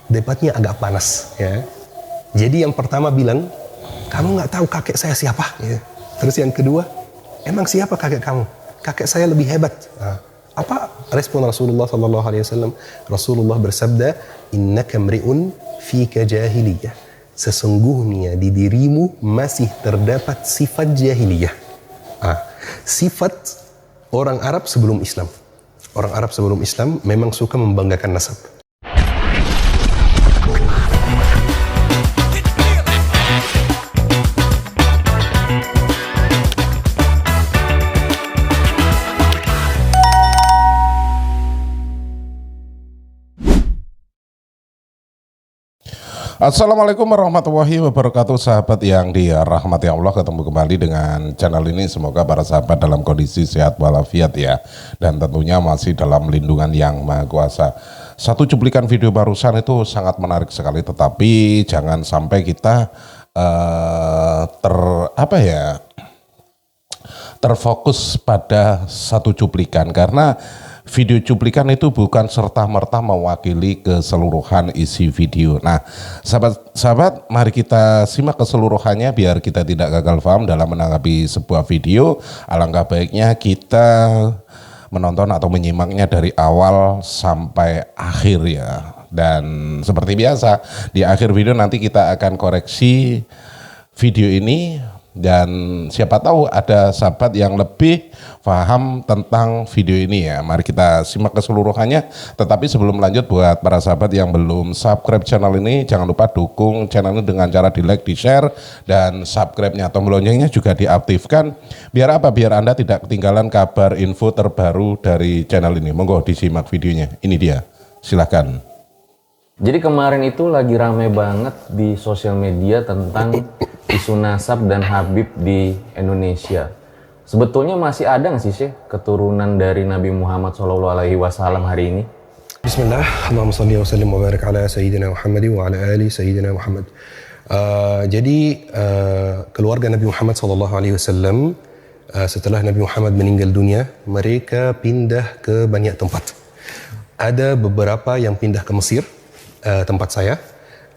debatnya agak panas ya. Jadi yang pertama bilang, kamu nggak tahu kakek saya siapa ya. Terus yang kedua, emang siapa kakek kamu? Kakek saya lebih hebat. Nah, apa respon Rasulullah SAW? Rasulullah bersabda, innaka mri'un fika jahiliyah. Sesungguhnya di dirimu masih terdapat sifat jahiliyah. Sifat orang Arab sebelum Islam. Orang Arab sebelum Islam memang suka membanggakan nasab. Assalamualaikum warahmatullahi wabarakatuh, sahabat yang dirahmati Allah. Ketemu kembali dengan channel ini, semoga para sahabat dalam kondisi sehat walafiat ya, dan tentunya masih dalam lindungan Yang Maha Kuasa. Satu cuplikan video barusan itu sangat menarik sekali, tetapi jangan sampai kita terfokus pada satu cuplikan, karena video cuplikan itu bukan serta-merta mewakili keseluruhan isi video. Nah, sahabat-sahabat, mari kita simak keseluruhannya biar kita tidak gagal paham dalam menanggapi sebuah video. Alangkah baiknya kita menonton atau menyimaknya dari awal sampai akhir ya. Dan seperti biasa, di akhir video nanti kita akan koreksi video ini. Dan siapa tahu ada sahabat yang lebih paham tentang video ini ya. Mari kita simak keseluruhannya. Tetapi sebelum lanjut, buat para sahabat yang belum subscribe channel ini, jangan lupa dukung channel ini dengan cara di like, di share, dan subscribe-nya, tombol loncengnya juga diaktifkan. Biar apa? Biar Anda tidak ketinggalan kabar info terbaru dari channel ini. Monggo disimak videonya. Ini dia, silahkan. Jadi kemarin itu lagi rame banget di sosial media tentang isu nasab dan Habib di Indonesia. Sebetulnya masih ada nggak sih Syekh keturunan dari Nabi Muhammad SAW hari ini? Bismillah, Allahumma salli wa sallim wa barik ala Sayyidina Muhammad wa ala ali Sayyidina Muhammad. Keluarga Nabi Muhammad SAW setelah Nabi Muhammad meninggal dunia, mereka pindah ke banyak tempat. Ada beberapa yang pindah ke Mesir, tempat saya.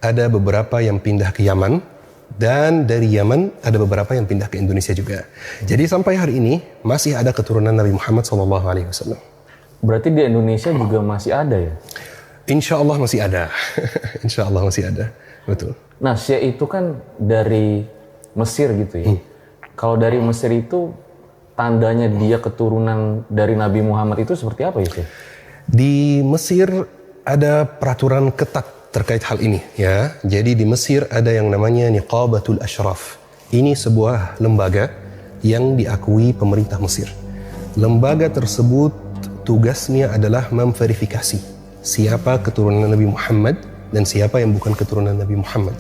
Ada beberapa yang pindah ke Yaman. Dan dari Yaman ada beberapa yang pindah ke Indonesia juga. Jadi sampai hari ini masih ada keturunan Nabi Muhammad SAW. Berarti di Indonesia juga masih ada ya? Insya Allah masih ada. Insya Allah masih ada. Betul. Nah, Syekh itu kan dari Mesir gitu ya. Kalau dari Mesir itu tandanya dia keturunan dari Nabi Muhammad itu seperti apa ya Syekh? Di Mesir ada peraturan ketat terkait hal ini ya. Jadi di Mesir ada yang namanya Niqabatul Ashraf. Ini sebuah lembaga yang diakui pemerintah Mesir. Lembaga tersebut tugasnya adalah memverifikasi siapa keturunan Nabi Muhammad dan siapa yang bukan keturunan Nabi Muhammad.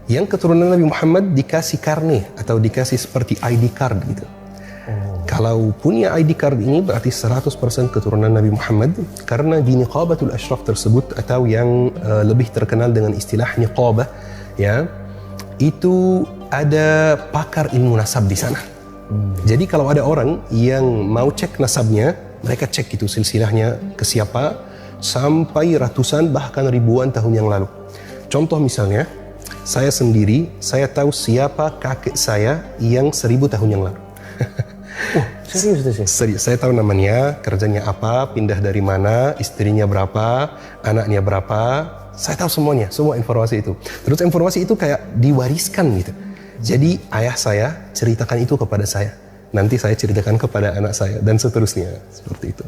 Yang keturunan Nabi Muhammad dikasih karne atau dikasih seperti ID card gitu. Kalau punya ID card ini berarti 100% keturunan Nabi Muhammad, karena di Niqabatul Ashraf tersebut atau yang lebih terkenal dengan istilah niqabah ya, itu ada pakar ilmu nasab di sana. Jadi kalau ada orang yang mau cek nasabnya, mereka cek itu silsilahnya ke siapa sampai ratusan bahkan ribuan tahun yang lalu. Contoh misalnya, saya sendiri, saya tahu siapa kakek saya yang 1000 tahun yang lalu. Serius itu sih? Serius, saya tahu namanya, kerjanya apa, pindah dari mana, istrinya berapa, anaknya berapa. Saya tahu semuanya, semua informasi itu. Terus informasi itu kayak diwariskan gitu. Jadi ayah saya ceritakan itu kepada saya. Nanti saya ceritakan kepada anak saya dan seterusnya, seperti itu.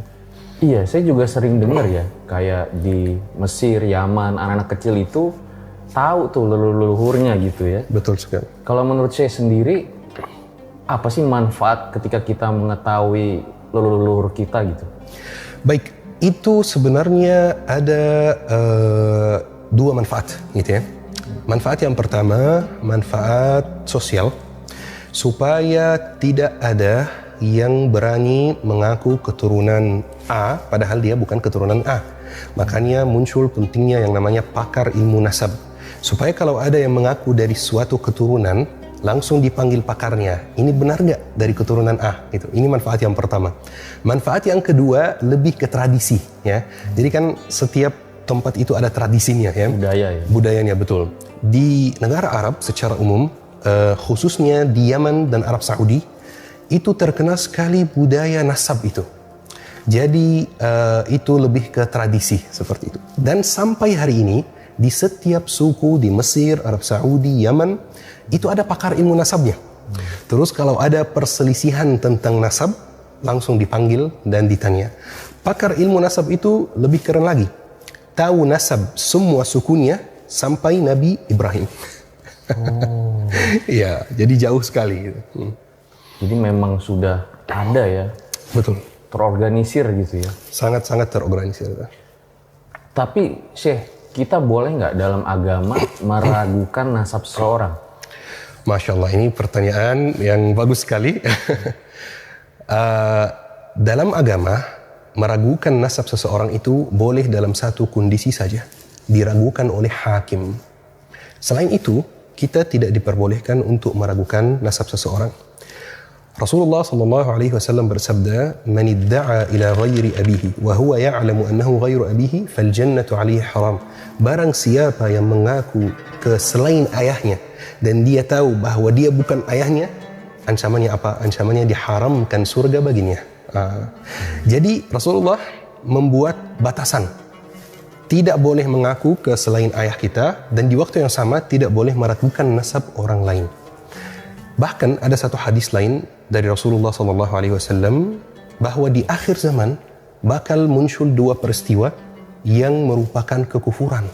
Iya, saya juga sering dengar ya, kayak di Mesir, Yaman, anak-anak kecil itu tahu tuh leluhurnya gitu ya. Betul sekali. Kalau menurut saya sendiri, apa sih manfaat ketika kita mengetahui leluhur kita gitu? Baik, itu sebenarnya ada dua manfaat gitu ya. Manfaat yang pertama, manfaat sosial, supaya tidak ada yang berani mengaku keturunan A padahal dia bukan keturunan A. Makanya muncul pentingnya yang namanya pakar ilmu nasab, supaya kalau ada yang mengaku dari suatu keturunan, langsung dipanggil pakarnya. Ini benar nggak dari keturunan A? Gitu. Ini manfaat yang pertama. Manfaat yang kedua lebih ke tradisi, ya. Jadi kan setiap tempat itu ada tradisinya ya. Budaya ya. Budayanya betul. Di negara Arab secara umum, khususnya di Yaman dan Arab Saudi, itu terkenal sekali budaya nasab itu. Jadi itu lebih ke tradisi seperti itu. Dan sampai hari ini di setiap suku di Mesir, Arab Saudi, Yaman itu ada pakar ilmu nasabnya. Terus kalau ada perselisihan tentang nasab, langsung dipanggil dan ditanya. Pakar ilmu nasab itu lebih keren lagi. Tahu nasab semua sukunya sampai Nabi Ibrahim. Ya, jadi jauh sekali gitu. Jadi memang sudah ada ya. Betul. Terorganisir gitu ya. Sangat-sangat terorganisir. Tapi Syekh, kita boleh nggak dalam agama meragukan nasab seseorang? Masya Allah, ini pertanyaan yang bagus sekali. Dalam agama, meragukan nasab seseorang itu boleh dalam satu kondisi saja. Diragukan oleh hakim. Selain itu, kita tidak diperbolehkan untuk meragukan nasab seseorang. Rasulullah SAW bersabda, "Man idda'a ila ghairi abihi wa huwa ya'lamu annahu ghairu abihi fal jannatu 'alaihi haram." Barang siapa yang mengaku ke selain ayahnya dan dia tahu bahwa dia bukan ayahnya, ancamannya apa? Ancamannya diharamkan surga baginya. Jadi Rasulullah membuat batasan. Tidak boleh mengaku ke selain ayah kita dan di waktu yang sama tidak boleh meragukan nasab orang lain. Bahkan ada satu hadis lain dari Rasulullah SAW bahwa di akhir zaman bakal muncul dua peristiwa yang merupakan kekufuran.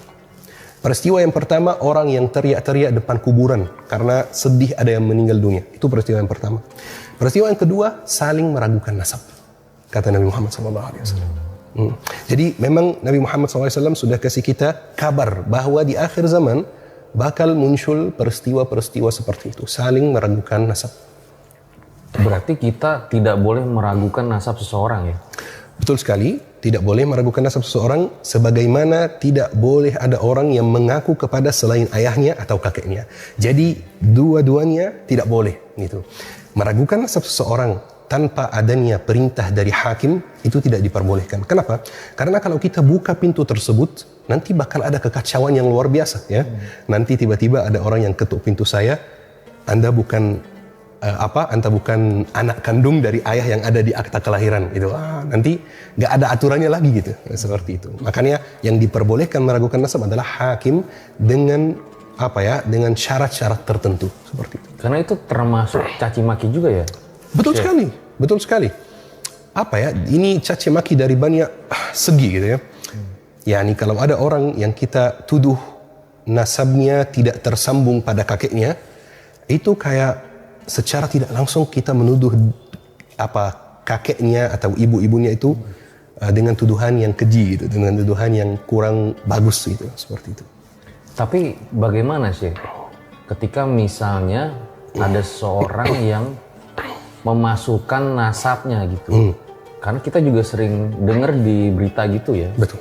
Peristiwa yang pertama, orang yang teriak-teriak depan kuburan karena sedih ada yang meninggal dunia. Itu peristiwa yang pertama. Peristiwa yang kedua, saling meragukan nasab. Kata Nabi Muhammad SAW. Jadi memang Nabi Muhammad SAW sudah kasih kita kabar bahwa di akhir zaman bakal muncul peristiwa-peristiwa seperti itu, saling meragukan nasab. Berarti kita tidak boleh meragukan nasab seseorang ya? Betul sekali, tidak boleh meragukan nasab seseorang, sebagaimana tidak boleh ada orang yang mengaku kepada selain ayahnya atau kakeknya. Jadi dua-duanya tidak boleh gitu. Meragukan nasab seseorang tanpa adanya perintah dari hakim itu tidak diperbolehkan. Kenapa? Karena kalau kita buka pintu tersebut, nanti bakal ada kekacauan yang luar biasa ya. Nanti tiba-tiba ada orang yang ketuk pintu saya, Anda bukan Anda bukan anak kandung dari ayah yang ada di akta kelahiran itu. Nanti nggak ada aturannya lagi gitu. Seperti itu. Makanya yang diperbolehkan meragukan nasab adalah hakim dengan dengan syarat-syarat tertentu seperti itu. Karena itu termasuk caci maki juga ya? Betul sekali, betul sekali. Ini caci maki dari banyak segi gitu ya. Yani kalau ada orang yang kita tuduh nasabnya tidak tersambung pada kakeknya, itu kayak secara tidak langsung kita menuduh kakeknya atau ibu-ibunya itu dengan tuduhan yang keji gitu, dengan tuduhan yang kurang bagus gitu, seperti itu. Tapi bagaimana sih ketika misalnya ada seorang yang memasukkan nasabnya gitu? Karena kita juga sering dengar di berita gitu ya. Betul.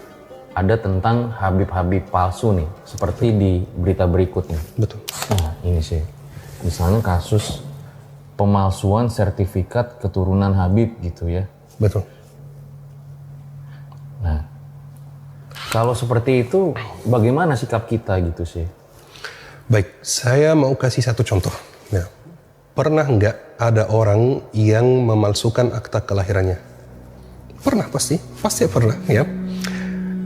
Ada tentang Habib-Habib palsu nih, seperti di berita berikutnya. Betul. Nah ini sih, misalnya kasus pemalsuan sertifikat keturunan Habib gitu ya. Betul. Nah, kalau seperti itu bagaimana sikap kita gitu sih? Baik, saya mau kasih satu contoh. Ya. Pernah nggak ada orang yang memalsukan akta kelahirannya? Pernah pasti pernah ya.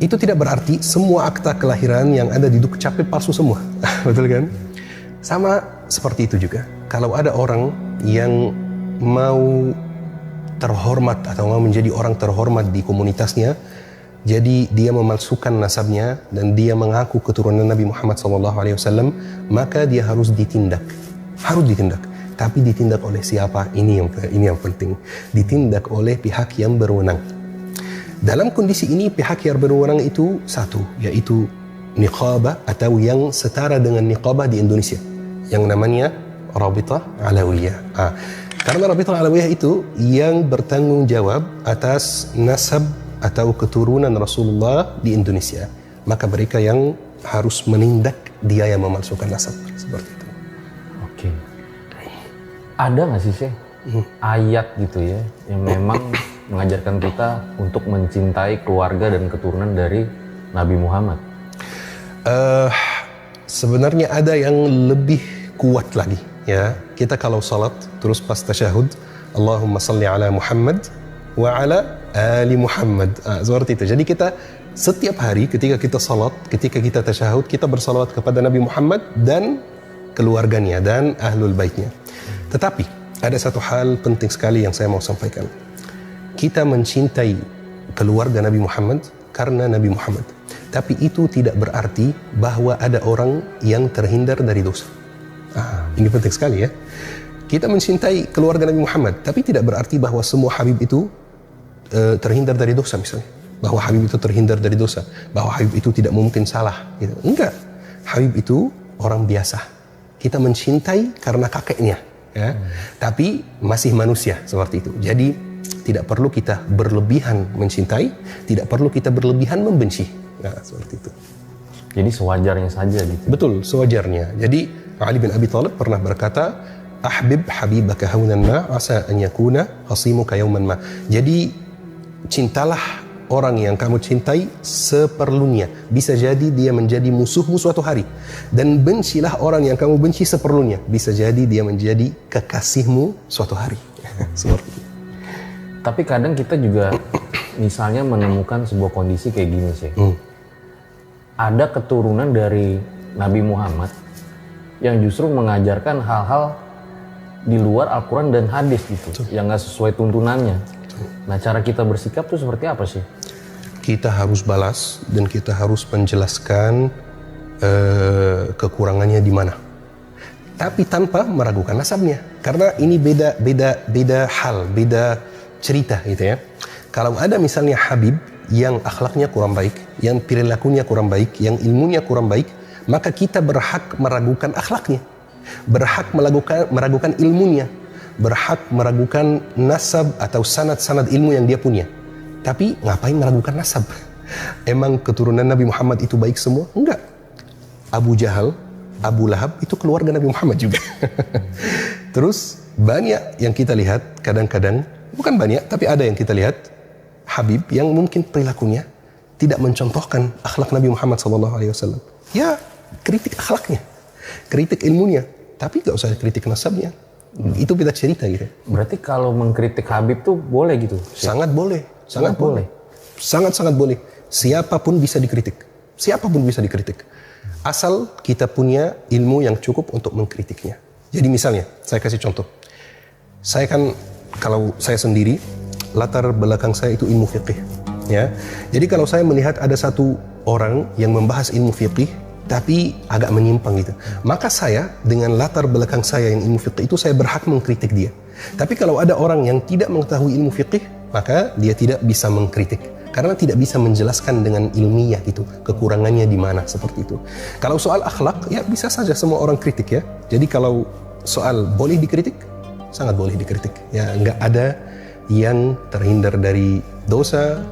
Itu tidak berarti semua akta kelahiran yang ada di Dukcapil palsu semua. Betul kan? Sama seperti itu juga. Kalau ada orang yang mau terhormat atau mau menjadi orang terhormat di komunitasnya, jadi dia memalsukan nasabnya dan dia mengaku keturunan Nabi Muhammad SAW, maka dia harus ditindak. Harus ditindak. Tapi ditindak oleh siapa? Ini yang penting. Ditindak oleh pihak yang berwenang. Dalam kondisi ini pihak yang berwenang itu satu, yaitu niqabah atau yang setara dengan niqabah di Indonesia, yang namanya Rabithah Alawiyah. Karena Rabithah Alawiyah itu yang bertanggung jawab atas nasab atau keturunan Rasulullah di Indonesia, maka mereka yang harus menindak dia yang memalsukan nasab seperti itu. Oke. Ada nggak sih ayat gitu ya yang memang mengajarkan kita untuk mencintai keluarga dan keturunan dari Nabi Muhammad? Sebenarnya ada yang lebih kuat lagi, ya. Kita kalau salat terus pas tasyahud, Allahumma salli ala Muhammad wa ala ali Muhammad. Seperti itu. Jadi kita setiap hari ketika kita salat, ketika kita tasyahud, kita bersalawat kepada Nabi Muhammad dan keluarganya dan ahlul baitnya. Tetapi ada satu hal penting sekali yang saya mau sampaikan. Kita mencintai keluarga Nabi Muhammad karena Nabi Muhammad. Tapi itu tidak berarti bahwa ada orang yang terhindar dari dosa. Ini penting sekali ya. Kita mencintai keluarga Nabi Muhammad, tapi tidak berarti bahwa semua Habib itu terhindar dari dosa misalnya. Bahwa Habib itu terhindar dari dosa. Bahwa Habib itu tidak mungkin salah. Gitu. Enggak. Habib itu orang biasa. Kita mencintai karena kakeknya. Ya. Tapi masih manusia seperti itu. Jadi tidak perlu kita berlebihan mencintai, tidak perlu kita berlebihan membenci. Nah, seperti itu. Jadi sewajarnya saja gitu. Betul, sewajarnya. Jadi Ali bin Abi Thalib pernah berkata, "Ahbib habibaka haunan ma asa an yakuna hasimuka yawman ma." Jadi cintalah orang yang kamu cintai seperlunya. Bisa jadi dia menjadi musuhmu suatu hari. Dan bencilah orang yang kamu benci seperlunya. Bisa jadi dia menjadi kekasihmu suatu hari. Seperti itu. Tapi kadang kita juga misalnya menemukan sebuah kondisi kayak gini sih. Ada keturunan dari Nabi Muhammad yang justru mengajarkan hal-hal di luar Al-Quran dan hadis gitu. Yang gak sesuai tuntunannya. Nah, cara kita bersikap tuh seperti apa sih? Kita harus balas dan kita harus menjelaskan kekurangannya di mana. Tapi tanpa meragukan nasabnya. Karena ini beda hal, beda cerita gitu ya. Kalau ada misalnya Habib yang akhlaknya kurang baik, yang perilakunya kurang baik, yang ilmunya kurang baik, maka kita berhak meragukan akhlaknya, berhak meragukan ilmunya, berhak meragukan nasab atau sanad-sanad ilmu yang dia punya. Tapi ngapain meragukan nasab? Emang keturunan Nabi Muhammad itu baik semua? Enggak. Abu Jahal, Abu Lahab itu keluarga Nabi Muhammad juga. Terus banyak yang kita lihat kadang-kadang, bukan banyak, tapi ada yang kita lihat Habib yang mungkin perilakunya tidak mencontohkan akhlak Nabi Muhammad SAW. Ya, kritik akhlaknya, kritik ilmunya, tapi gak usah kritik nasabnya. Itu beda cerita gitu. Berarti kalau mengkritik Habib tuh boleh gitu? Sangat boleh, sangat boleh. Sangat-sangat boleh. Siapapun bisa dikritik. Siapapun bisa dikritik. Asal kita punya ilmu yang cukup untuk mengkritiknya. Jadi misalnya, saya kasih contoh. Saya kan, kalau saya sendiri, latar belakang saya itu ilmu fiqih, ya. Jadi kalau saya melihat ada satu orang yang membahas ilmu fiqih tapi agak menyimpang gitu, maka saya dengan latar belakang saya yang ilmu fiqih itu saya berhak mengkritik dia. Tapi kalau ada orang yang tidak mengetahui ilmu fiqih, maka dia tidak bisa mengkritik karena tidak bisa menjelaskan dengan ilmiah gitu kekurangannya di mana, seperti itu. Kalau soal akhlak ya bisa saja semua orang kritik ya. Jadi kalau soal boleh dikritik, sangat boleh dikritik. Ya nggak ada yang terhindar dari dosa,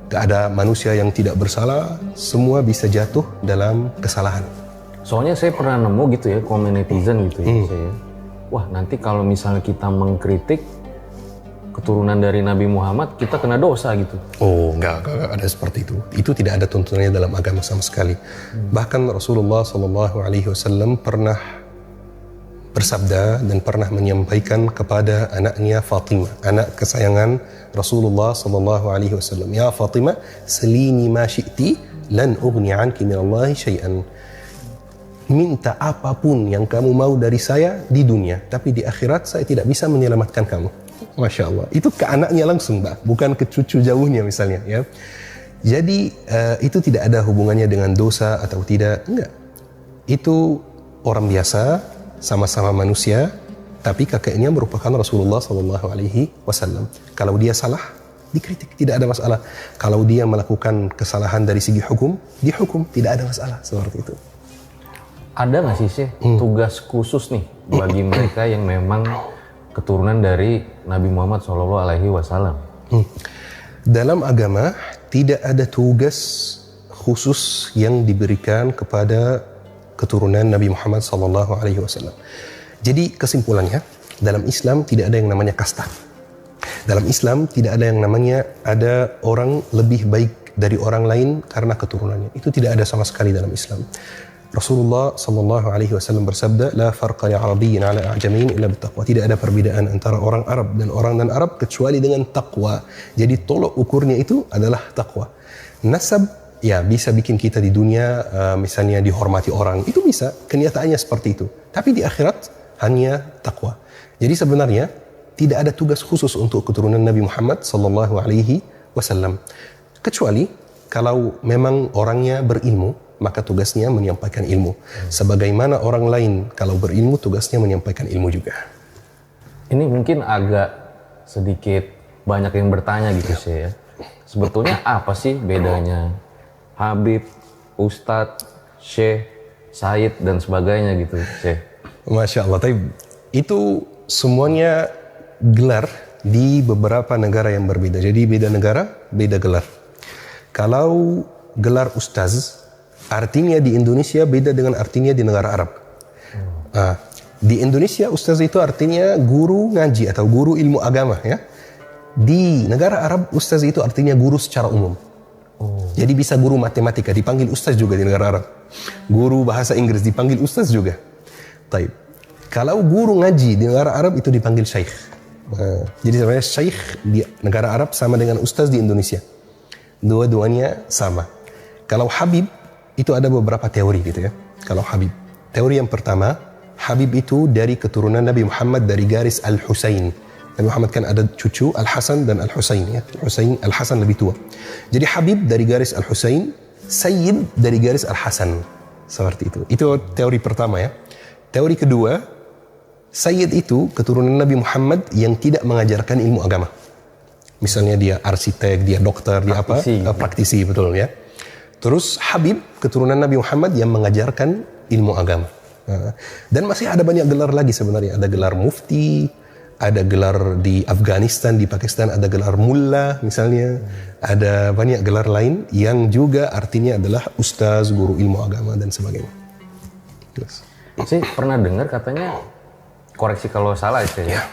gak ada manusia yang tidak bersalah, semua bisa jatuh dalam kesalahan. Soalnya saya pernah nemu gitu ya, komen netizen gitu ya, saya. Wah, nanti kalau misalnya kita mengkritik keturunan dari Nabi Muhammad, kita kena dosa gitu. Oh, enggak ada seperti itu. Itu tidak ada tuntunannya dalam agama sama sekali. Bahkan Rasulullah SAW pernah bersabda dan pernah menyampaikan kepada anaknya Fatimah, anak kesayangan Rasulullah SAW. Ya Fatimah, selini ma syi'ti lan ughni anki minallahi syai'an. Minta apapun yang kamu mau dari saya di dunia, tapi di akhirat saya tidak bisa menyelamatkan kamu. Masya Allah. Itu ke anaknya langsung, Mbak, bukan ke cucu jauhnya misalnya. Ya. Jadi itu tidak ada hubungannya dengan dosa atau tidak, enggak. Itu orang biasa, sama-sama manusia, tapi kakeknya merupakan Rasulullah SAW. Kalau dia salah, dikritik, tidak ada masalah. Kalau dia melakukan kesalahan dari segi hukum, dihukum, tidak ada masalah, seperti itu. Ada nggak sih tugas khusus nih bagi mereka yang memang keturunan dari Nabi Muhammad SAW? Dalam agama tidak ada tugas khusus yang diberikan kepada keturunan Nabi Muhammad SAW. Jadi kesimpulannya, dalam Islam tidak ada yang namanya kasta. Dalam Islam tidak ada yang namanya ada orang lebih baik dari orang lain karena keturunannya. Itu tidak ada sama sekali dalam Islam. Rasulullah sallallahu alaihi wasallam bersabda, "La farqa li 'arabiyyin 'ala a'jamiyyin illa bittaqwa." Tidak ada perbedaan antara orang Arab dan orang non-Arab kecuali dengan takwa. Jadi tolok ukurnya itu adalah takwa. Nasab ya bisa bikin kita di dunia misalnya dihormati orang, itu bisa, kenyataannya seperti itu. Tapi di akhirat hanya takwa. Jadi sebenarnya tidak ada tugas khusus untuk keturunan Nabi Muhammad sallallahu alaihi wasallam. Kecuali kalau memang orangnya berilmu, maka tugasnya menyampaikan ilmu. Sebagaimana orang lain kalau berilmu tugasnya menyampaikan ilmu juga. Ini mungkin agak sedikit banyak yang bertanya gitu sih ya. Sebetulnya apa sih bedanya Habib, Ustadz, Syekh, Said dan sebagainya gitu, Syekh? Masya Allah. Tapi itu semuanya gelar di beberapa negara yang berbeda. Jadi beda negara, beda gelar. Kalau gelar Ustaz, artinya di Indonesia beda dengan artinya di negara Arab. Di Indonesia Ustaz itu artinya guru ngaji atau guru ilmu agama ya. Di negara Arab Ustaz itu artinya guru secara umum. Jadi bisa guru matematika dipanggil Ustaz juga di negara Arab. Guru bahasa Inggris dipanggil Ustaz juga. Taib. Kalau guru ngaji di negara Arab itu dipanggil Syekh. Jadi sebenarnya Syekh di negara Arab sama dengan Ustaz di Indonesia. Dua-duanya sama. Kalau Habib itu ada beberapa teori gitu ya. Kalau Habib, teori yang pertama, Habib itu dari keturunan Nabi Muhammad dari garis Al-Husain. Nabi Muhammad kan ada cucu Al-Hasan dan Al-Husain ya. Al-Hasan lebih tua. Jadi Habib dari garis Al-Husain, Sayyid dari garis Al-Hasan. Seperti itu. Itu teori pertama ya. Teori kedua, Sayyid itu keturunan Nabi Muhammad yang tidak mengajarkan ilmu agama. Misalnya dia arsitek, dia dokter, dia apa? Praktisi, betul ya. Terus Habib, keturunan Nabi Muhammad yang mengajarkan ilmu agama. Dan masih ada banyak gelar lagi sebenarnya. Ada gelar mufti, ada gelar di Afghanistan, di Pakistan ada gelar mullah misalnya. Ada banyak gelar lain yang juga artinya adalah ustaz, guru ilmu agama dan sebagainya. Yes. Saya pernah dengar katanya, koreksi kalau salah ya,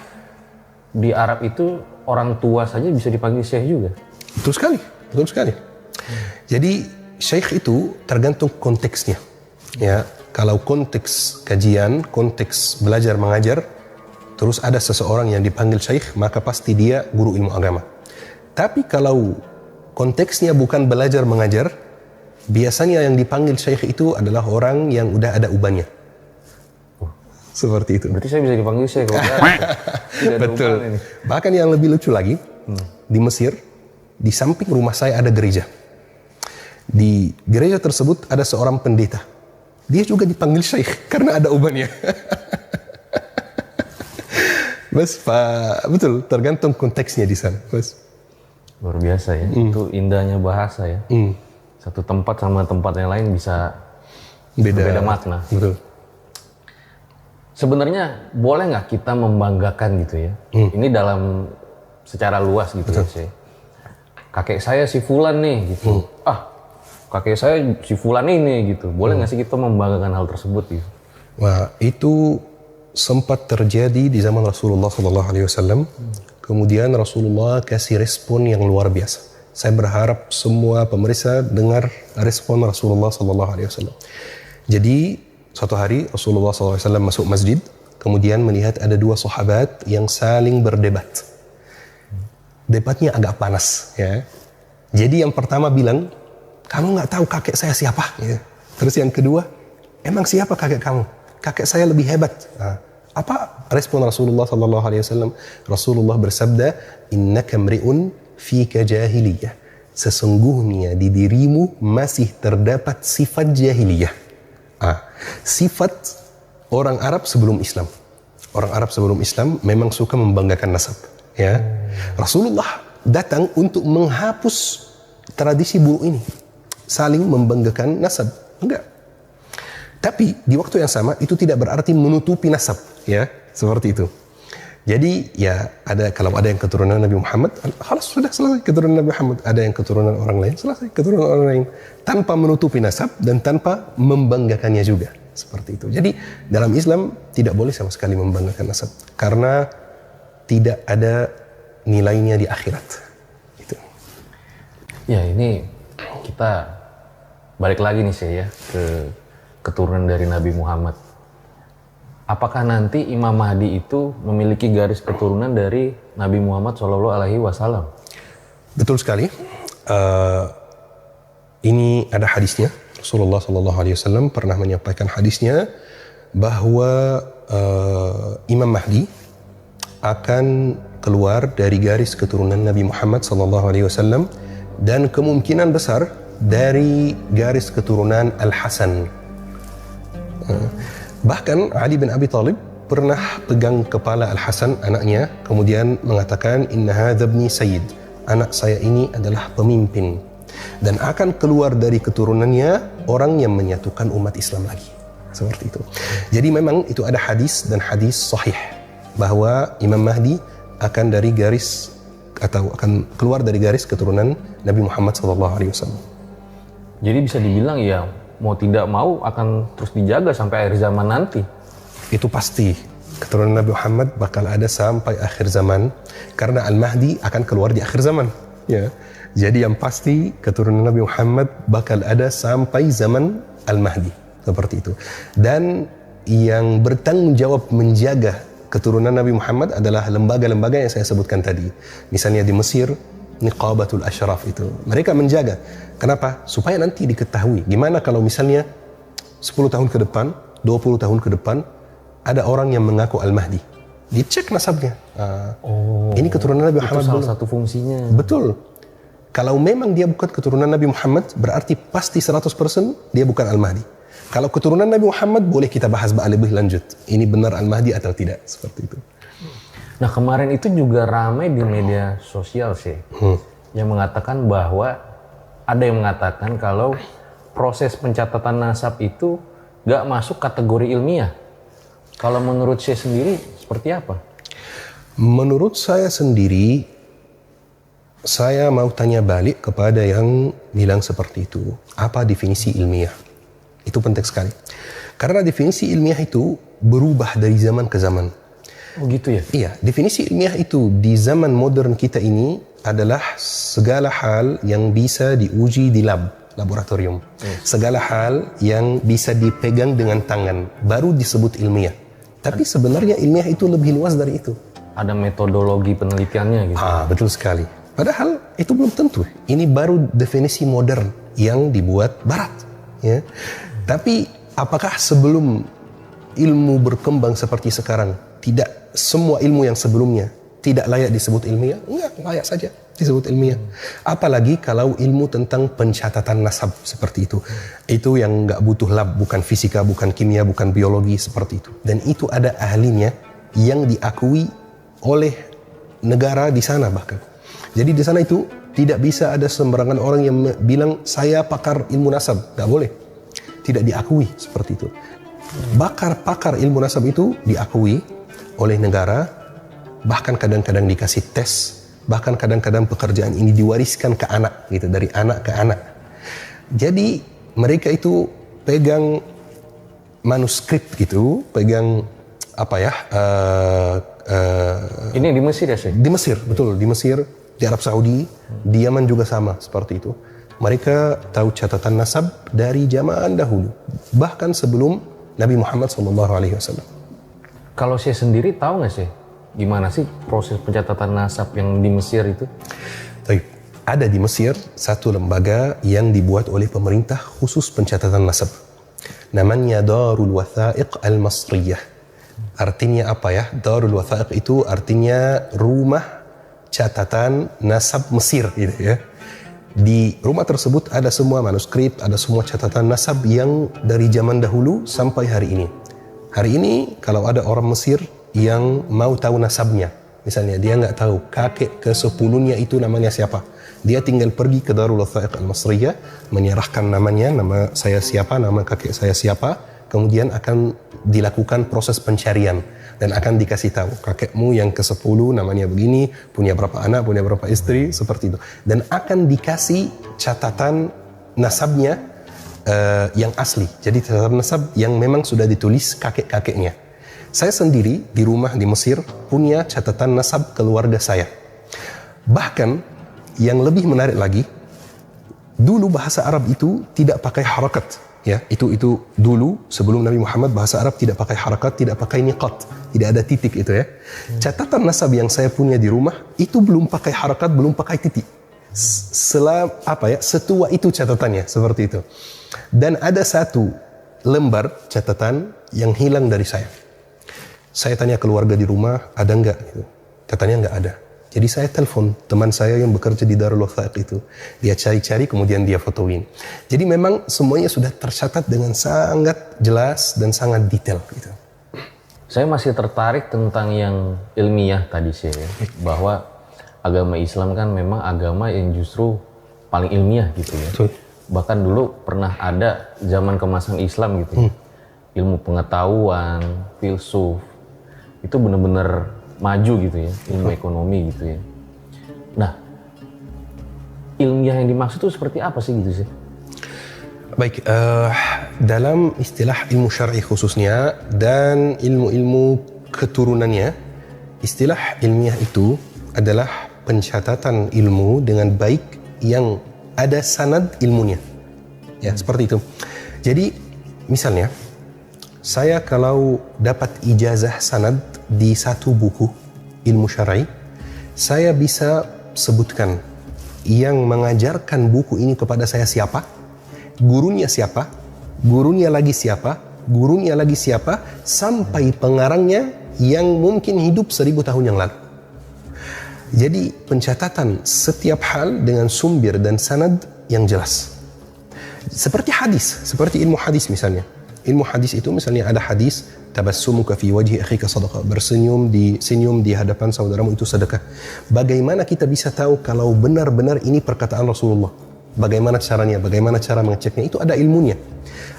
di Arab itu orang tua saja bisa dipanggil syekh juga. Betul sekali, betul sekali. Jadi syekh itu tergantung konteksnya. Ya, kalau konteks kajian, konteks belajar mengajar, terus ada seseorang yang dipanggil syekh, maka pasti dia guru ilmu agama. Tapi kalau konteksnya bukan belajar mengajar, biasanya yang dipanggil syekh itu adalah orang yang udah ada ubannya. Seperti itu. Berarti saya bisa dipanggil syekh kalau tidak ada betul. uban ini. Bahkan yang lebih lucu lagi, di Mesir, di samping rumah saya ada gereja. Di gereja tersebut ada seorang pendeta. Dia juga dipanggil syekh karena ada ubannya. Bas, betul, tergantung konteksnya di sana. Bas. Luar biasa ya, itu indahnya bahasa ya. Satu tempat sama tempat yang lain bisa beda makna. Betul. Sebenarnya boleh nggak kita membanggakan gitu ya? Ini dalam secara luas gitu ya, sih. Kakek saya si Fulan nih gitu. Kakek saya si Fulan ini gitu. Boleh nggak sih kita membanggakan hal tersebut gitu? Wah, itu sempat terjadi di zaman Rasulullah SAW. Kemudian Rasulullah kasih respon yang luar biasa. Saya berharap semua pemirsa dengar respon Rasulullah SAW. Jadi suatu hari Rasulullah SAW masuk masjid, kemudian melihat ada dua sahabat yang saling berdebat. Debatnya agak panas, ya. Jadi yang pertama bilang, kamu nggak tahu kakek saya siapa? Ya. Terus yang kedua, emang siapa kakek kamu? Kakek saya lebih hebat. Apa respon Rasulullah SAW? Rasulullah bersabda, innaka mri'un fika jahiliyah. Sesungguhnya di dirimu masih terdapat sifat jahiliyah. Sifat orang Arab sebelum Islam. Orang Arab sebelum Islam memang suka membanggakan nasab. Ya, Rasulullah datang untuk menghapus tradisi buruk ini, saling membanggakan nasab. Enggak. Tapi di waktu yang sama itu tidak berarti menutupi nasab, ya, seperti itu. Jadi ya kalau ada yang keturunan Nabi Muhammad, sudah selesai keturunan Nabi Muhammad. Ada yang keturunan orang lain, selesai keturunan orang lain, tanpa menutupi nasab dan tanpa membanggakannya juga, seperti itu. Jadi dalam Islam tidak boleh sama sekali membanggakan nasab karena tidak ada nilainya di akhirat. Itu. Ya ini kita balik lagi nih saya ya ke keturunan dari Nabi Muhammad. Apakah nanti Imam Mahdi itu memiliki garis keturunan dari Nabi Muhammad SAW? Betul sekali. Ini ada hadisnya. Rasulullah SAW pernah menyampaikan hadisnya bahwa Imam Mahdi akan keluar dari garis keturunan Nabi Muhammad SAW dan kemungkinan besar dari garis keturunan Al-Hasan. Bahkan Ali bin Abi Thalib pernah pegang kepala Al-Hasan, anaknya, kemudian mengatakan, "Inna hadza ibni sayyid." Anak saya ini adalah pemimpin dan akan keluar dari keturunannya orang yang menyatukan umat Islam lagi. Seperti itu. Jadi memang itu ada hadis dan hadis sahih bahwa Imam Mahdi akan dari garis atau akan keluar dari garis keturunan Nabi Muhammad SAW. Jadi bisa dibilang ya mau tidak mau akan terus dijaga sampai akhir zaman nanti. Itu pasti keturunan Nabi Muhammad bakal ada sampai akhir zaman karena Al-Mahdi akan keluar di akhir zaman. Ya. Jadi yang pasti keturunan Nabi Muhammad bakal ada sampai zaman Al-Mahdi. Seperti itu. Dan yang bertanggung jawab menjaga keturunan Nabi Muhammad adalah lembaga-lembaga yang saya sebutkan tadi. Misalnya di Mesir, Niqabatul Ashraf itu. Mereka menjaga. Kenapa? Supaya nanti diketahui. Gimana kalau misalnya 10 tahun ke depan, 20 tahun ke depan, ada orang yang mengaku Al-Mahdi. Dicek nasabnya. Ini keturunan Nabi Muhammad. Itu salah satu fungsinya. Betul. Kalau memang dia bukan keturunan Nabi Muhammad, berarti pasti 100% dia bukan Al-Mahdi. Kalau keturunan Nabi Muhammad, boleh kita bahas lebih lanjut. Ini benar Al-Mahdi atau tidak. Seperti itu. Nah kemarin itu juga ramai di media sosial sih, yang mengatakan bahwa ada yang mengatakan kalau proses pencatatan nasab itu gak masuk kategori ilmiah. Kalau menurut saya sendiri seperti apa? Menurut saya sendiri, saya mau tanya balik kepada yang bilang seperti itu. Apa definisi ilmiah? Itu penting sekali. Karena definisi ilmiah itu berubah dari zaman ke zaman. Oh gitu ya? Iya, definisi ilmiah itu di zaman modern kita ini adalah segala hal yang bisa diuji di laboratorium. Segala hal yang bisa dipegang dengan tangan, baru disebut ilmiah. Tapi sebenarnya ilmiah itu lebih luas dari itu. Ada metodologi penelitiannya gitu? Betul sekali. Padahal itu belum tentu. Ini baru definisi modern yang dibuat Barat. Ya. Tapi apakah sebelum ilmu berkembang seperti sekarang, tidak semua ilmu yang sebelumnya tidak layak disebut ilmiah? Enggak, layak saja disebut ilmiah. Apalagi kalau ilmu tentang pencatatan nasab seperti itu. Itu yang enggak butuh lab, bukan fisika, bukan kimia, bukan biologi, seperti itu. Dan itu ada ahlinya yang diakui oleh negara di sana bahkan. Jadi di sana itu tidak bisa ada sembarangan orang yang bilang saya pakar ilmu nasab. Enggak boleh. Tidak diakui seperti itu. Pakar ilmu nasab itu diakui oleh negara, bahkan kadang-kadang dikasih tes, bahkan kadang-kadang pekerjaan ini diwariskan ke anak, gitu, dari anak ke anak. Jadi mereka itu pegang manuskrip gitu, pegang apa ya? Ini di Mesir ya sih? Di Mesir, betul, di Mesir, di Arab Saudi, di Yaman juga sama seperti itu. Mereka tahu catatan nasab dari zaman dahulu, bahkan sebelum Nabi Muhammad SAW. Kalau saya sendiri tahu nggak sih gimana sih proses pencatatan nasab yang di Mesir itu? Ada di Mesir satu lembaga yang dibuat oleh pemerintah khusus pencatatan nasab. Namanya Darul Wathaiq Al-Masriyah. Artinya apa ya? Darul Wathaiq itu artinya rumah catatan nasab Mesir, gitu ya. Di rumah tersebut ada semua manuskrip, ada semua catatan nasab yang dari zaman dahulu sampai hari ini. Hari ini kalau ada orang Mesir yang mau tahu nasabnya, misalnya dia nggak tahu kakek ke-10-nya itu namanya siapa, dia tinggal pergi ke Darul Wathaiq Al-Masriyah, menyerahkan namanya, nama saya siapa, nama kakek saya siapa, kemudian akan dilakukan proses pencarian dan akan dikasih tahu kakekmu yang ke-10 namanya begini, punya berapa anak, punya berapa istri, seperti itu. Dan akan dikasih catatan nasabnya yang asli. Jadi catatan nasab yang memang sudah ditulis kakek-kakeknya. Saya sendiri di rumah di Mesir punya catatan nasab keluarga saya. Bahkan yang lebih menarik lagi, Dulu bahasa Arab itu tidak pakai harakat, ya. Itu dulu sebelum Nabi Muhammad bahasa Arab tidak pakai harakat, tidak pakai niqat, tidak ada titik itu ya. Catatan nasab yang saya punya di rumah itu belum pakai harakat, belum pakai titik. Setua itu catatannya seperti itu. Dan ada satu lembar catatan yang hilang dari saya. Saya tanya keluarga di rumah, ada enggak? Gitu. Katanya enggak ada. Jadi saya telepon teman saya yang bekerja di Darul Wathaiq itu. Dia cari-cari kemudian dia fotoin. Jadi memang semuanya sudah tercatat dengan sangat jelas dan sangat detail gitu. Saya masih tertarik tentang yang ilmiah tadi sih ya. Bahwa agama Islam kan memang agama yang justru paling ilmiah gitu ya. Betul. Bahkan dulu pernah ada zaman kemasan Islam gitu. Ilmu pengetahuan, filsuf itu benar-benar maju gitu ya, ilmu ekonomi gitu ya. Nah, ilmiah yang dimaksud itu seperti apa sih gitu sih? Baik, dalam istilah ilmu syar'i khususnya dan ilmu-ilmu keturunannya, istilah ilmiah itu adalah pencatatan ilmu dengan baik yang ada sanad ilmunya. Ya, seperti itu. Jadi, misalnya, saya kalau dapat ijazah sanad di satu buku ilmu syar'i, saya bisa sebutkan yang mengajarkan buku ini kepada saya siapa, gurunya siapa, gurunya lagi siapa, gurunya lagi siapa, sampai pengarangnya yang mungkin hidup 1000 tahun yang lalu. Jadi pencatatan setiap hal dengan sumber dan sanad yang jelas. Seperti hadis, seperti ilmu hadis misalnya. Ilmu hadis itu misalnya ada hadis tabassumuka fi wajhi akhika sadaqah, senyum di hadapan saudaramu itu sedekah. Bagaimana kita bisa tahu kalau benar-benar ini perkataan Rasulullah? Bagaimana caranya? Bagaimana cara mengeceknya? Itu ada ilmunya.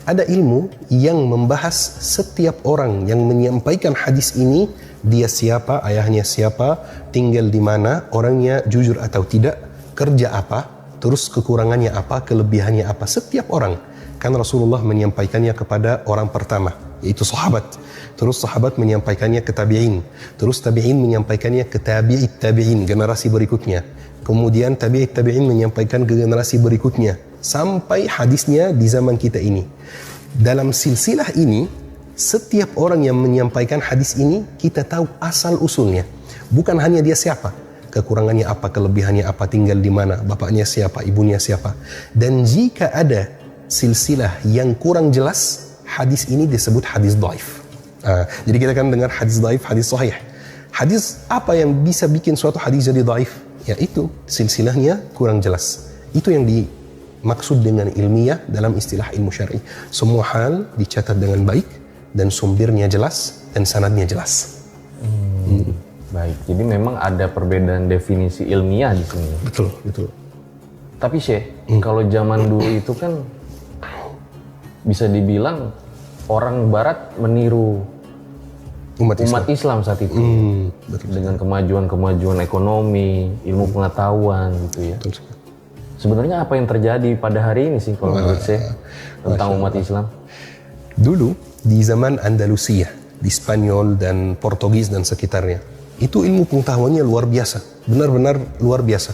Ada ilmu yang membahas setiap orang yang menyampaikan hadis ini, dia siapa, ayahnya siapa, tinggal di mana, orangnya jujur atau tidak, kerja apa, terus kekurangannya apa, kelebihannya apa, setiap orang. Kan Rasulullah menyampaikannya kepada orang pertama, yaitu sahabat. Terus sahabat menyampaikannya ke tabi'in. Terus tabi'in menyampaikannya ke tabi'it tabi'in, generasi berikutnya. Kemudian tabi'it tabi'in menyampaikan ke generasi berikutnya. Sampai hadisnya di zaman kita ini. Dalam silsilah ini, setiap orang yang menyampaikan hadis ini, kita tahu asal usulnya. Bukan hanya dia siapa, kekurangannya apa, kelebihannya apa, tinggal di mana, bapaknya siapa, ibunya siapa. Dan jika ada silsilah yang kurang jelas, hadis ini disebut hadis dhaif. Jadi kita kan dengar hadis dhaif, hadis sahih. Hadis apa yang bisa bikin suatu hadis jadi dhaif? Ya itu, silsilahnya kurang jelas. Itu yang dimaksud dengan ilmiah dalam istilah ilmu syar'i. Semua hal dicatat dengan baik dan sumbernya jelas dan sanadnya jelas. Baik, jadi memang ada perbedaan definisi ilmiah di sini. Betul, betul. Tapi Syekh, kalau zaman dulu itu kan bisa dibilang orang Barat meniru umat Islam saat itu. Betul. Dengan kemajuan ekonomi, ilmu pengetahuan gitu ya. Betul. Sebenarnya apa yang terjadi pada hari ini sih kalau menurut saya tentang umat Islam? Dulu di zaman Andalusia, di Spanyol dan Portugis dan sekitarnya, itu ilmu pengetahuannya luar biasa, benar-benar luar biasa.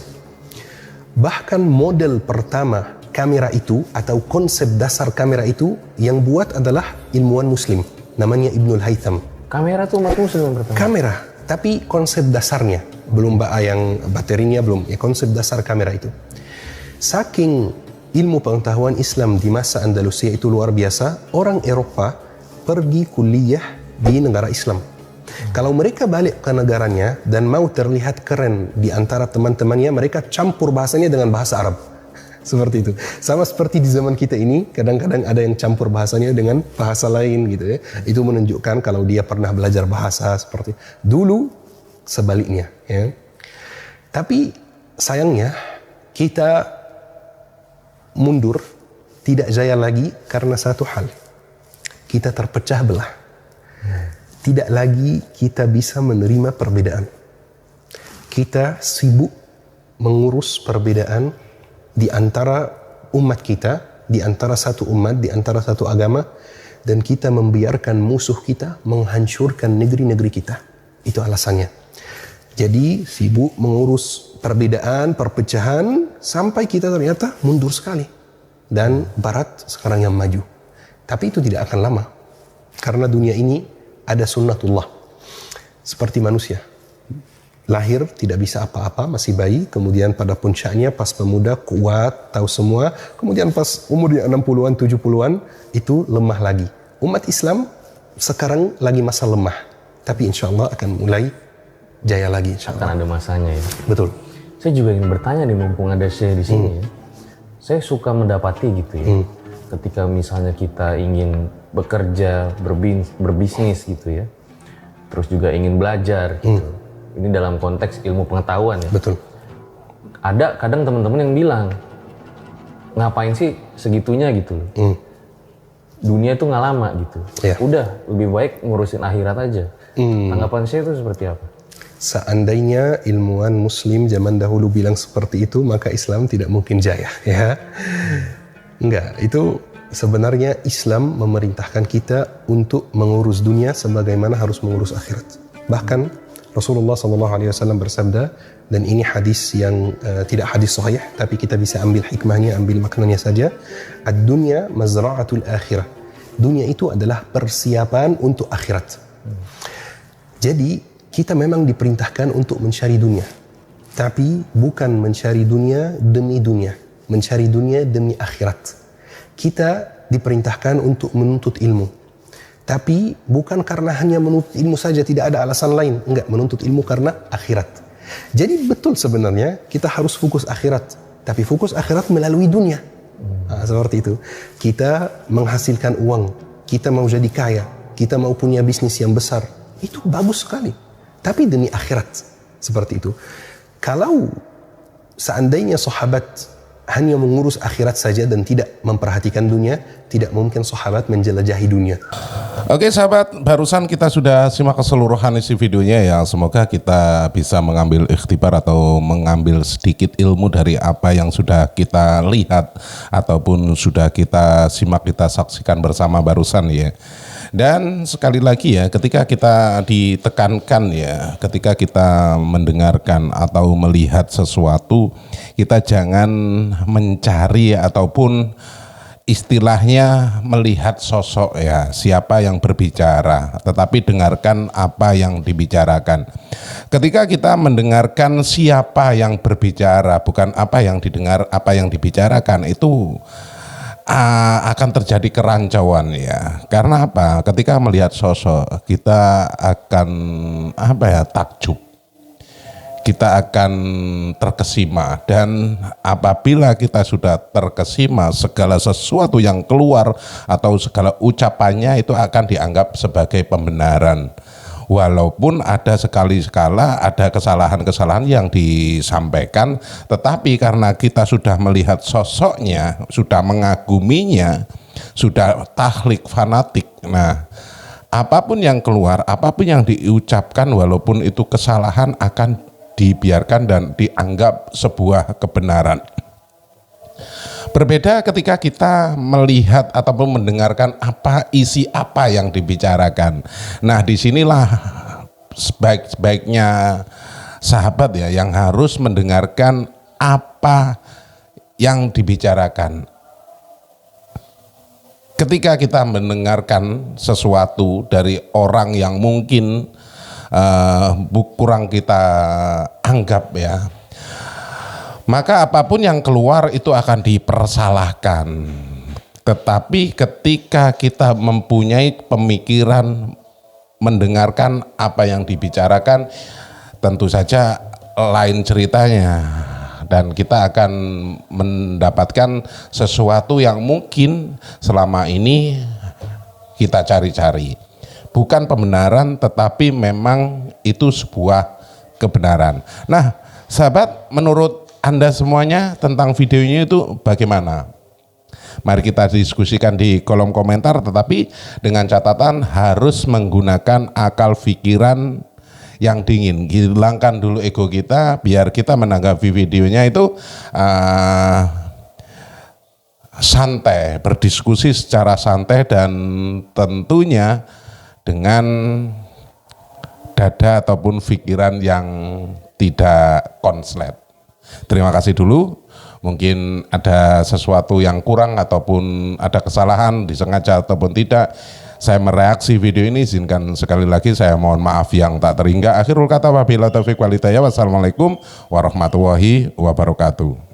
Bahkan model pertama kamera itu atau konsep dasar kamera itu yang buat adalah ilmuwan Muslim, namanya Ibnul Haytham. Kamera tuh umat Muslim yang pertama? Kamera, tapi konsep dasarnya belum yang baterinya belum, ya konsep dasar kamera itu. Saking ilmu pengetahuan Islam di masa Andalusia itu luar biasa, orang Eropa pergi kuliah di negara Islam. Kalau mereka balik ke negaranya dan mau terlihat keren di antara teman-temannya, mereka campur bahasanya dengan bahasa Arab. Seperti itu. Sama seperti di zaman kita ini, kadang-kadang ada yang campur bahasanya dengan bahasa lain gitu ya. Itu menunjukkan kalau dia pernah belajar bahasa seperti dulu sebaliknya ya. Tapi sayangnya kita mundur, tidak jaya lagi karena satu hal. Kita terpecah belah. Tidak lagi kita bisa menerima perbedaan. Kita sibuk mengurus perbedaan di antara umat kita, di antara satu umat, di antara satu agama, dan kita membiarkan musuh kita menghancurkan negeri-negeri kita. Itu alasannya. Jadi sibuk mengurus perbedaan, perpecahan, sampai kita ternyata mundur sekali. Dan Barat sekarang yang maju. Tapi itu tidak akan lama. Karena dunia ini ada sunnatullah. Seperti manusia. Lahir tidak bisa apa-apa, masih bayi. Kemudian pada puncaknya pas pemuda kuat, tahu semua. Kemudian pas umur 60-an, 70-an, itu lemah lagi. Umat Islam sekarang lagi masa lemah. Tapi insya Allah akan mulai jaya lagi. Insya Allah. Akan ada masanya ya. Betul. Saya juga ingin bertanya nih, mumpung ada Syekh di sini ya. Saya suka mendapati gitu ya. Ketika misalnya kita ingin bekerja, berbisnis gitu ya. Terus juga ingin belajar gitu. Ini dalam konteks ilmu pengetahuan ya. Betul. Ada kadang teman-teman yang bilang, ngapain sih segitunya gitu. Dunia itu nggak lama gitu. Ya. Udah, lebih baik ngurusin akhirat aja. Tanggapan saya itu seperti apa? Seandainya ilmuwan muslim zaman dahulu bilang seperti itu, maka Islam tidak mungkin jaya. Ya. Enggak, itu sebenarnya Islam memerintahkan kita untuk mengurus dunia sebagaimana harus mengurus akhirat. Bahkan Rasulullah SAW bersabda, dan ini hadis yang tidak hadis sahih, tapi kita bisa ambil hikmahnya, ambil maknanya saja. Ad-dunya mazra'atul akhirah. Dunia itu adalah persiapan untuk akhirat. Jadi kita memang diperintahkan untuk mencari dunia, tapi bukan mencari dunia demi dunia, mencari dunia demi akhirat. Kita diperintahkan untuk menuntut ilmu. Tapi bukan karena hanya menuntut ilmu saja, tidak ada alasan lain. Enggak, menuntut ilmu karena akhirat. Jadi betul sebenarnya kita harus fokus akhirat. Tapi fokus akhirat melalui dunia. Nah, seperti itu. Kita menghasilkan uang. Kita mau jadi kaya. Kita mau punya bisnis yang besar. Itu bagus sekali. Tapi demi akhirat. Seperti itu. Kalau seandainya sahabat hanya mengurus akhirat saja dan tidak memperhatikan dunia, tidak mungkin sahabat menjelajahi dunia. Oke sahabat, barusan kita sudah simak keseluruhan isi videonya ya. Semoga kita bisa mengambil ikhtibar atau mengambil sedikit ilmu dari apa yang sudah kita lihat ataupun sudah kita simak, kita saksikan bersama barusan ya. Dan sekali lagi ya, ketika kita ditekankan ya, ketika kita mendengarkan atau melihat sesuatu, kita jangan mencari ataupun istilahnya melihat sosok ya, siapa yang berbicara, tetapi dengarkan apa yang dibicarakan. Ketika kita mendengarkan siapa yang berbicara, bukan apa yang didengar, apa yang dibicarakan, itu akan terjadi kerancauan ya. Karena apa? Ketika melihat sosok, kita akan takjub. Kita akan terkesima, dan apabila kita sudah terkesima, segala sesuatu yang keluar atau segala ucapannya itu akan dianggap sebagai pembenaran. Walaupun ada sekali-sekala ada kesalahan-kesalahan yang disampaikan, tetapi karena kita sudah melihat sosoknya, sudah mengaguminya, sudah tahlik fanatik. Nah, apapun yang keluar, apapun yang diucapkan, walaupun itu kesalahan, akan dibiarkan dan dianggap sebuah kebenaran. Berbeda ketika kita melihat ataupun mendengarkan isi apa yang dibicarakan. Nah, disinilah sebaik-baiknya sahabat ya, yang harus mendengarkan apa yang dibicarakan. Ketika kita mendengarkan sesuatu dari orang yang mungkin kurang kita anggap ya, maka apapun yang keluar itu akan dipersalahkan. Tetapi ketika kita mempunyai pemikiran mendengarkan apa yang dibicarakan, tentu saja lain ceritanya, dan kita akan mendapatkan sesuatu yang mungkin selama ini kita cari-cari. Bukan pembenaran, tetapi memang itu sebuah kebenaran. Nah, sahabat, menurut Anda semuanya tentang videonya itu bagaimana? Mari kita diskusikan di kolom komentar, tetapi dengan catatan harus menggunakan akal pikiran yang dingin. Hilangkan dulu ego kita, biar kita menanggapi videonya itu santai, berdiskusi secara santai, dan tentunya dengan dada ataupun pikiran yang tidak konslet. Terima kasih dulu. Mungkin ada sesuatu yang kurang ataupun ada kesalahan disengaja ataupun tidak. Saya mereaksi video ini, izinkan sekali lagi saya mohon maaf yang tak terhingga. Akhirul kata wabillahi taufiq wal hidayah. Wassalamualaikum warahmatullahi wabarakatuh.